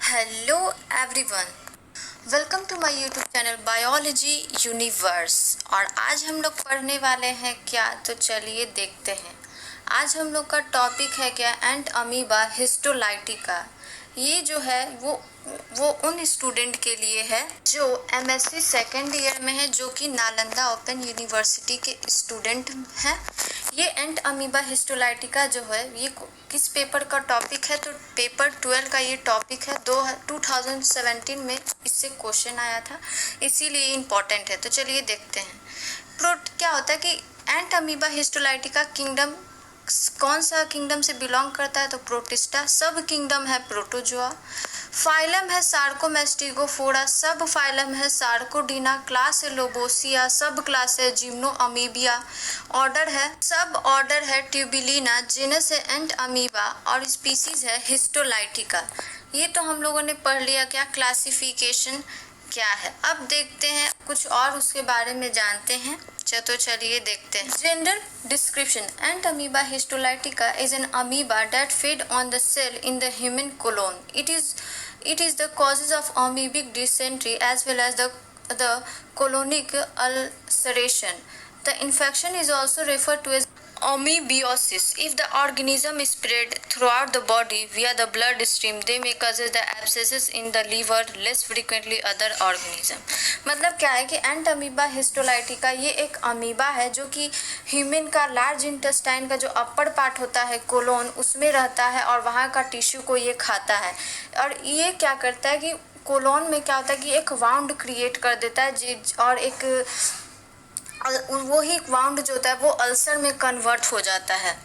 Hello everyone, welcome to my YouTube channel biology universe. और आज हम लोग पढ़ने वाले हैं क्या, तो चलिए देखते हैं। आज हम लोग का टॉपिक है क्या, एंट अमीबा हिस्टोलाइटिका। ये जो है वो उन स्टूडेंट के लिए है जो एमएससी सेकेंड ईयर में है, जो कि नालंदा ओपन यूनिवर्सिटी के स्टूडेंट हैं। ये एंट अमीबा हिस्टोलाइटिका जो है ये किस पेपर का टॉपिक है, तो पेपर 12 का ये टॉपिक है। 2017 में इससे क्वेश्चन आया था, इसीलिए इम्पॉर्टेंट है। तो चलिए देखते हैं। क्या होता है कि एंट अमीबा हिस्टोलाइटिका किंगडम कौन सा किंगडम से बिलोंग करता है, तो प्रोटिस्टा। सब किंगडम है प्रोटोजोआ। फाइलम है सार्कोमेस्टिगोफोरा। सब फाइलम है सार्कोडीना। क्लास है लोबोसिया। सब क्लास है जिम्नो अमीबिया। ऑर्डर है ट्यूबिलिना। जीनस है एंट अमीबा और स्पीसीज है हिस्टोलाइटिका। ये तो हम लोगों ने पढ़ लिया क्या, क्लासिफिकेशन क्या है। अब देखते हैं कुछ और उसके बारे में जानते हैं। तो चलिए देखते हैं। Gender description. Ant amoeba histolytica is an amoeba that feed on the cell in the human colon. It is the causes of amoebic dysentery as well as the colonic ulceration. The infection is also referred to as amoebiosis. If the organism is spread throughout the body via the blood stream, they may cause the abscesses in the liver, less frequently other organism. मतलब क्या है कि एंट amoeba histolytica ये एक amoeba है जो कि human का लार्ज इंटेस्टाइन का जो अपर पार्ट होता है कोलोन, उसमें रहता है और वहाँ का टिश्यू को ये खाता है। और ये क्या करता है कि कोलोन में क्या होता है कि एक वाउंड क्रिएट कर देता है, और एक वही वाउंड जो होता है वो अल्सर में कन्वर्ट हो जाता है।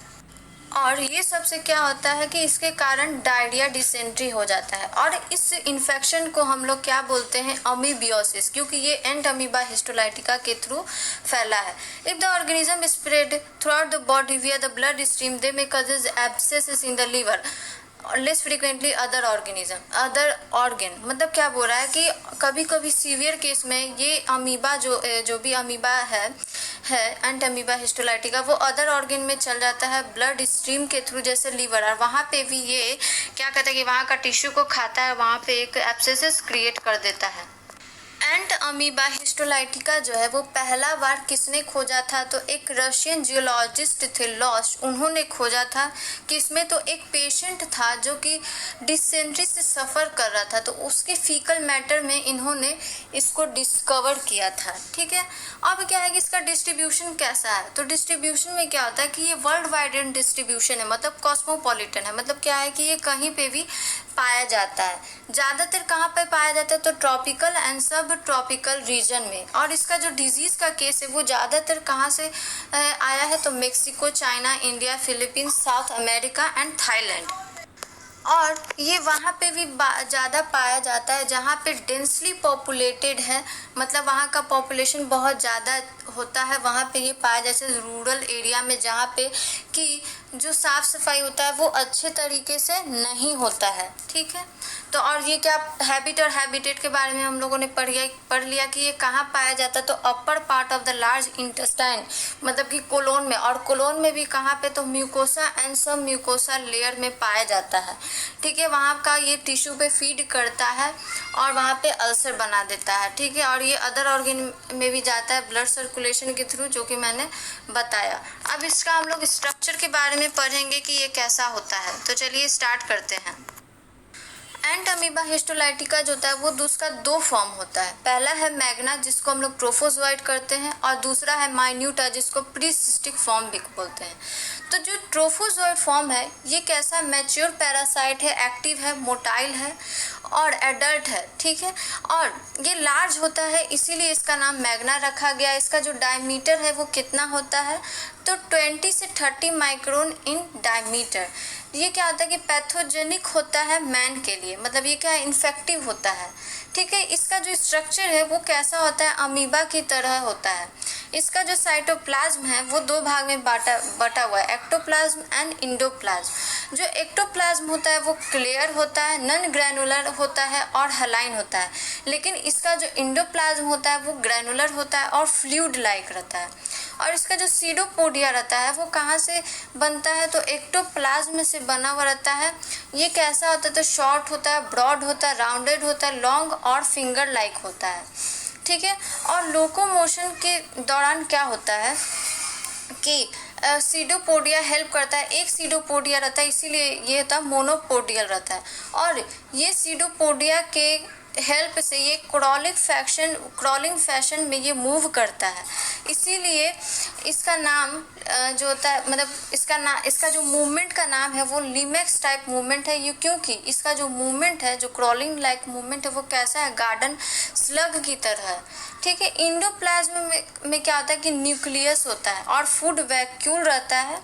और ये सबसे क्या होता है कि इसके कारण डायरिया, डिसेंट्री हो जाता है। और इस इन्फेक्शन को हम लोग क्या बोलते हैं, अमीबियोसिस, क्योंकि ये एंट अमीबा हिस्टोलाइटिका के थ्रू फैला है। If the organism spread through out the body विया the blood stream, they may causes एब्सेसेस in the liver, less frequently other organ. मतलब क्या बोल रहा है कि कभी कभी सीवियर केस में ये अमीबा जो भी अमीबा है एंट अमीबा हिस्टोलाइटिका, वो अदर ऑर्गन में चल जाता है ब्लड स्ट्रीम के थ्रू, जैसे लीवर। और वहाँ पे भी ये क्या कहता है कि वहाँ का टिश्यू को खाता है, वहाँ पे एक एब्सेसेस क्रिएट कर देता है। एंट अमीबा हिस्टोलाइटिका जो है वो पहला बार किसने खोजा था, तो एक रशियन जियोलॉजिस्ट थे लॉस्ट, उन्होंने खोजा था। किसमें, तो एक पेशेंट था जो कि डिसेंट्री से सफ़र कर रहा था, तो उसके फीकल मैटर में इन्होंने इसको डिस्कवर किया था। ठीक है। अब क्या है कि इसका डिस्ट्रीब्यूशन कैसा है, तो डिस्ट्रीब्यूशन में क्या होता है कि ये वर्ल्ड वाइड डिस्ट्रीब्यूशन है, मतलब कॉस्मोपॉलिटन है। मतलब क्या है कि ये कहीं पे भी पाया जाता है। ज़्यादातर कहाँ पे पाया जाता है, तो ट्रॉपिकल एंड सब ट्रॉपिकल रीजन में। और इसका जो डिजीज़ का केस है वो ज़्यादातर कहाँ से आया है, तो Mexico, China, India, Philippines, south America and Thailand. और ये वहाँ पे भी ज़्यादा पाया जाता है जहाँ पे डेंसली पॉपुलेटेड है, मतलब वहाँ का पॉपुलेशन बहुत ज़्यादा होता है, वहाँ पे ये पाया, जैसे रूरल एरिया में जहाँ पे कि जो साफ़ सफाई होता है वो अच्छे तरीके से नहीं होता है। ठीक है। तो और ये क्या हैबिट और हैबिटेट के बारे में हम लोगों ने पढ़ लिया कि ये कहाँ पाया जाता है, तो upper part of the large intestine, मतलब कि कोलोन में। और कोलोन में भी कहाँ पे, तो म्यूकोसा एंड सब म्यूकोसा लेयर में पाया जाता है। ठीक है। वहाँ का ये टिश्यू पे फीड करता है और वहाँ पे अल्सर बना देता है। ठीक है। और ये अदर ऑर्गन में भी जाता है ब्लड सर्कुलेशन के थ्रू, जो कि मैंने बताया। अब इसका हम लोग स्ट्रक्चर के बारे में पढ़ेंगे कि ये कैसा होता है। तो चलिए स्टार्ट करते हैं। एंट अमीबा हिस्टोलाइटिका जो होता है वो उसका दो फॉर्म होता है। पहला है मैग्ना, जिसको हम लोग ट्रोफोजोइड करते हैं, और दूसरा है माइन्यूटा, जिसको प्रीसिस्टिक फॉर्म भी बोलते हैं। तो जो ट्रोफोजोइड फॉर्म है ये कैसा मैच्योर पैरासाइट है, एक्टिव है, मोटाइल है और एडल्ट है। ठीक है। और ये लार्ज होता है, इसीलिए इसका नाम मैग्ना रखा गया। इसका जो डायमीटर है वो कितना होता है, तो 20 से 30 माइक्रोन इन डायमीटर। ये क्या होता है कि पैथोजेनिक होता है मैन के लिए, मतलब ये क्या इन्फेक्टिव होता है। ठीक है। इसका जो स्ट्रक्चर है वो कैसा होता है, अमीबा की तरह होता है। इसका जो साइटोप्लाज्म है वो दो भाग में बटा हुआ है, एक्टोप्लाज्म एंड इंडोप्लाज्म। जो एक्टोप्लाज्म होता है वो क्लियर होता है, नॉन ग्रैनुलर होता है और हेलाइन होता है। लेकिन इसका जो इंडोप्लाज्म होता है वो ग्रैनुलर होता है और फ्लूइड लाइक रहता है। और इसका जो सीडोपोडिया रहता है वो कहाँ से बनता है, तो एक्टोप्लाज्म से बना हुआ रहता है। ये कैसा होता है, तो शॉर्ट होता है, ब्रॉड होता है, राउंडेड होता है, लॉन्ग और फिंगर लाइक होता है। ठीक है, और लोकोमोशन के दौरान क्या होता है कि सीडोपोडिया हेल्प करता है। एक सीडोपोडिया रहता है, इसीलिए ये होता है मोनोपोडियल रहता है। और ये सीडोपोडिया के हेल्प से ये क्रॉलिंग फैशन में ये मूव करता है। इसीलिए इसका नाम जो होता है, मतलब इसका जो मूवमेंट का नाम है वो लिमेक्स टाइप मूवमेंट है। ये क्योंकि इसका जो मूवमेंट है, जो क्रॉलिंग लाइक मूवमेंट है, वो कैसा है, गार्डन स्लग की तरह है। ठीक है, इंडोप्लाज्म में क्या होता है कि न्यूक्लियस होता है और फूड वैक्यूल रहता है।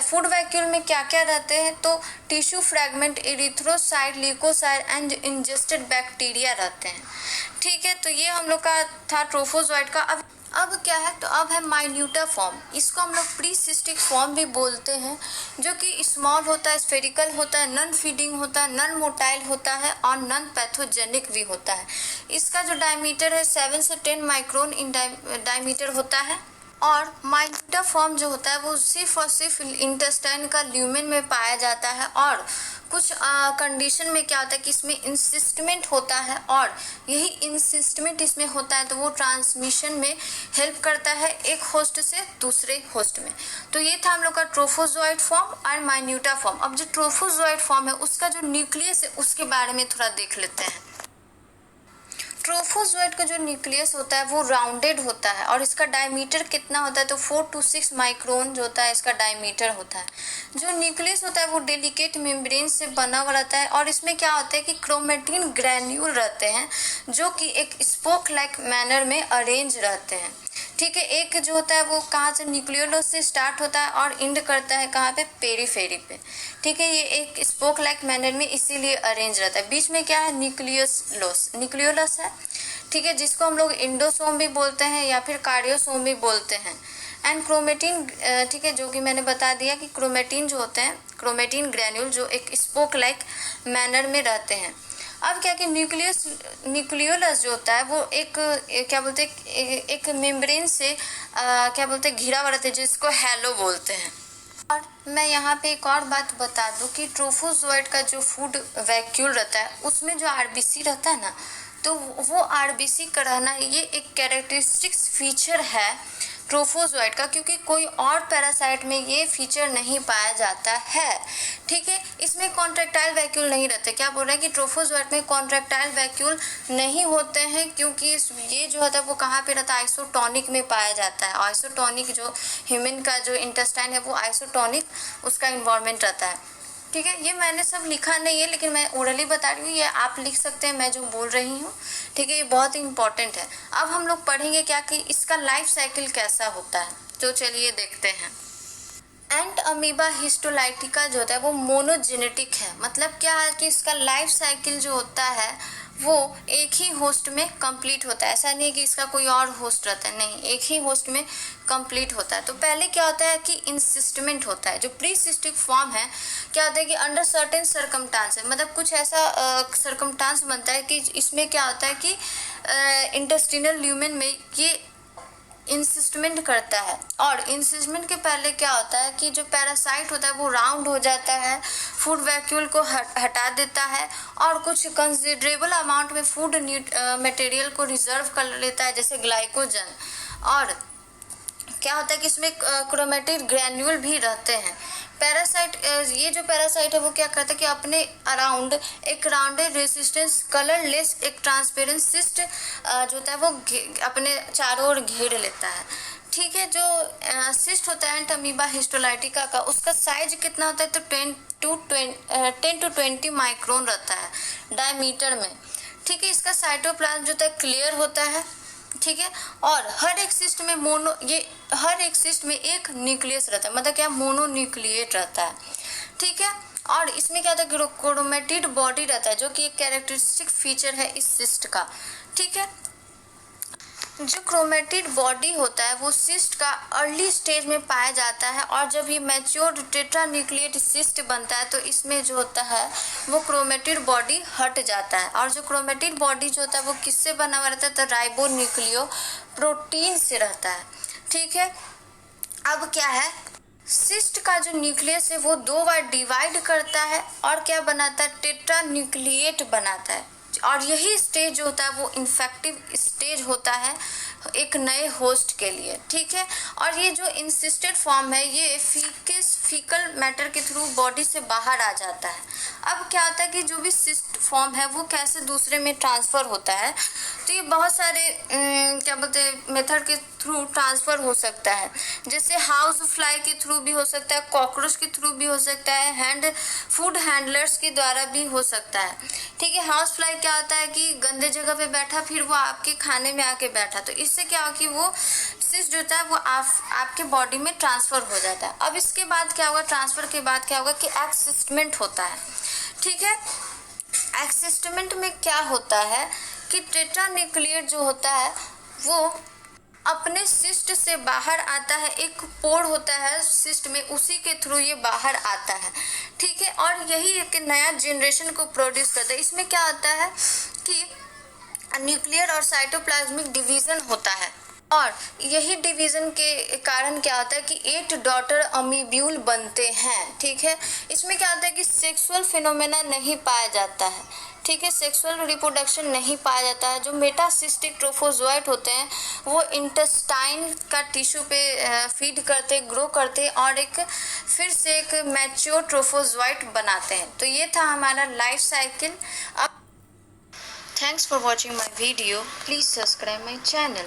फूड वैक्यूल में क्या क्या रहते हैं, तो tissue fragment, erythrocyte, leukocyte and ingested bacteria रहते हैं। ठीक है, तो ये हम लोग का था ट्रोफोजोइट का। अब क्या है, तो अब है माइन्यूटा फॉर्म। इसको हम लोग प्रीसिस्टिक फॉर्म भी बोलते हैं, जो कि स्मॉल होता है, स्फेरिकल होता है, नॉन फीडिंग होता है, नॉन मोटाइल होता है और नॉन पैथोजेनिक भी होता है। इसका जो डायमीटर है 7 से 10 माइक्रोन इन डायमीटर होता है। और माइन्यूटा फॉर्म जो होता है वो सिर्फ और सिर्फ इंटेस्टाइन का ल्यूमेन में पाया जाता है। और कुछ कंडीशन में क्या होता है कि इसमें इंसिस्टमेंट होता है, और यही इंसिस्टमेंट इसमें होता है तो वो ट्रांसमिशन में हेल्प करता है एक होस्ट से दूसरे होस्ट में। तो ये था हम लोग का ट्रोफोजोइट फॉर्म और माइन्यूटा फॉर्म। अब जो ट्रोफोजोइट फॉर्म है उसका जो न्यूक्लियस है उसके बारे में थोड़ा देख लेते हैं। ट्रोफोजोइट का जो न्यूक्लियस होता है वो राउंडेड होता है और इसका डायमीटर कितना होता है, तो 4 to 6 माइक्रोन जो होता है इसका डायमीटर होता है। जो न्यूक्लियस होता है वो डेलिकेट मेम्ब्रेन से बना हुआ रहता है और इसमें क्या होता है कि क्रोमेटिन ग्रैन्यूल रहते हैं जो कि एक स्पोक लाइक मैनर में अरेंज रहते हैं। ठीक है, एक जो होता है वो कहाँ से, न्यूक्लियोलस से स्टार्ट होता है और एंड करता है कहाँ पे, पेरीफेरी पे। ठीक है, ये एक स्पोक लाइक मैनर में इसीलिए अरेंज रहता है। बीच में क्या है, न्यूक्लियोलस है। ठीक है, जिसको हम लोग एंडोसोम भी बोलते हैं या फिर कार्डियोसोम भी बोलते हैं। एंड क्रोमेटिन, ठीक है, जो कि मैंने बता दिया कि क्रोमेटिन जो होते हैं, क्रोमेटिन ग्रैन्यूल जो एक स्पोक लाइक मैनर में रहते हैं। अब क्या कि न्यूक्लियोलस जो होता है वो एक क्या बोलते हैं, एक मेम्ब्रेन से क्या बोलते हैं, घिरा हुआ रहता है, जिसको हैलो बोलते हैं। और मैं यहाँ पे एक और बात बता दूँ कि ट्रोफोजोइट का जो फूड वैक्यूल रहता है उसमें जो आरबीसी रहता है ना, तो वो आरबीसी का रहना ये एक कैरेक्टरिस्टिक्स फीचर है ट्रोफोजोइट का, क्योंकि कोई और पैरासाइट में ये फीचर नहीं पाया जाता है। ठीक है, इसमें कॉन्ट्रैक्टाइल वैक्यूल नहीं रहते। क्या बोल रहे हैं कि ट्रोफोजोइट में कॉन्ट्रैक्टाइल वैक्यूल नहीं होते हैं, क्योंकि ये जो होता है वो कहाँ पे रहता है, आइसोटोनिक में पाया जाता है। आइसोटोनिक जो ह्यूमन का जो इंटेस्टाइन है वो आइसोटोनिक उसका इन्वायरमेंट रहता है। ठीक है, ये मैंने सब लिखा नहीं है लेकिन मैं ओरली बता रही हूँ, ये आप लिख सकते हैं मैं जो बोल रही हूँ। ठीक है, ये बहुत ही इंपॉर्टेंट है। अब हम लोग पढ़ेंगे क्या कि इसका लाइफ साइकिल कैसा होता है, तो चलिए देखते हैं। एंट अमीबा हिस्टोलाइटिका जो होता है वो मोनोजेनेटिक है। मतलब क्या है कि इसका लाइफ साइकिल जो होता है वो एक ही होस्ट में कंप्लीट होता है। ऐसा नहीं है कि इसका कोई और होस्ट रहता है, नहीं, एक ही होस्ट में कंप्लीट होता है। तो पहले क्या होता है कि इंसिस्टमेंट होता है। जो प्रीसिस्टिक फॉर्म है क्या होता है कि अंडर सर्टेन सरकमस्टांस है, मतलब कुछ ऐसा सरकमस्टांस बनता है कि इसमें क्या होता है कि इंटेस्टिनल ल्यूमेन में ये इंसिस्टमेंट करता है। और इंसिस्टमेंट के पहले क्या होता है कि जो पैरासाइट होता है वो राउंड हो जाता है, फूड वैक्यूल को हटा देता है और कुछ कंसिडरेबल अमाउंट में फूड मटेरियल को रिजर्व कर लेता है, जैसे ग्लाइकोजन। और क्या होता है कि इसमें क्रोमेटिन ग्रैन्यूल भी रहते हैं। पैरासाइट, ये जो पैरासाइट है वो क्या करता है कि अपने अराउंड एक राउंडेड रेसिस्टेंस कलरलेस एक ट्रांसपेरेंट सिस्ट जो होता है वो अपने चारों ओर घेर लेता है। ठीक है, जो सिस्ट होता है अमीबा हिस्टोलाइटिका का, उसका साइज कितना होता है, तो 10 to 20 माइक्रोन रहता है डायमीटर में। ठीक है, इसका साइटोप्लाज्म जो होता है क्लियर होता है। ठीक है, और हर एक सिस्ट में एक न्यूक्लियस रहता है, मतलब क्या, मोनोन्यूक्लिएट रहता है। ठीक है, और इसमें क्या होता है, क्रोमेटिड बॉडी रहता है जो कि एक कैरेक्टरिस्टिक फीचर है इस सिस्ट का। ठीक है, जो क्रोमेटिड बॉडी होता है वो सिस्ट का अर्ली स्टेज में पाया जाता है और जब ये मैच्योर टेट्रान्यूक्लिएट सिस्ट बनता है तो इसमें जो होता है वो क्रोमेटिड बॉडी हट जाता है। और जो क्रोमेटिड बॉडी जो होता है वो किससे बना हुआ रहता है, तो राइबोन्यूक्लियो प्रोटीन से रहता है। ठीक है, अब क्या है सिस्ट का जो न्यूक्लियस है वो 2 बार डिवाइड करता है और क्या बनाता है, टेट्रा न्यूक्लिएट बनाता है। और यही स्टेज जो होता है वो इन्फेक्टिव स्टेज होता है एक नए होस्ट के लिए, ठीक है। और ये जो इंसिस्टेड फॉर्म है ये फीकल मैटर के थ्रू बॉडी से बाहर आ जाता है। अब क्या होता है कि जो भी सिस्ट फॉर्म है वो कैसे दूसरे में ट्रांसफ़र होता है, तो ये बहुत सारे क्या बोलते हैं मेथड के थ्रू ट्रांसफ़र हो सकता है। जैसे हाउस फ्लाई के थ्रू भी हो सकता है, कॉकरोच के थ्रू भी हो सकता है, फूड हैंडलर्स के द्वारा भी हो सकता है, ठीक है। हाउस फ्लाई क्या होता है कि गंदे जगह पे बैठा, फिर वो आपके खाने में आके बैठा, तो इससे क्या हो कि वो सिस्ट जो होता है वो आपके बॉडी में ट्रांसफ़र हो जाता है। अब इसके बाद क्या होगा, ट्रांसफ़र के बाद क्या होगा कि एक्सिस्टमेंट होता है, ठीक है। एक्सिस्टमेंट में क्या होता है कि टेट्रा न्यूक्लिएट जो होता है वो अपने सिस्ट से बाहर आता है, एक पोर होता है सिस्ट में, उसी के थ्रू ये बाहर आता है, ठीक है। और यही एक नया जनरेशन को प्रोड्यूस करता है। इसमें क्या होता है कि न्यूक्लियर और साइटोप्लाज्मिक डिवीज़न होता है, और यही डिवीज़न के कारण क्या होता है कि 8 डॉटर अमीब्यूल बनते हैं, ठीक है। इसमें क्या होता है कि सेक्सुअल फिनोमेना नहीं पाया जाता है, ठीक है, सेक्सुअल रिप्रोडक्शन नहीं पाया जाता है। जो मेटासिस्टिक ट्रोफोजोइट होते हैं वो इंटेस्टाइन का टिश्यू पे फीड करते, ग्रो करते और फिर से एक मैच्योर ट्रोफोजोइट बनाते हैं। तो ये था हमारा लाइफ साइकिल। अब thanks for watching my video, please subscribe my channel.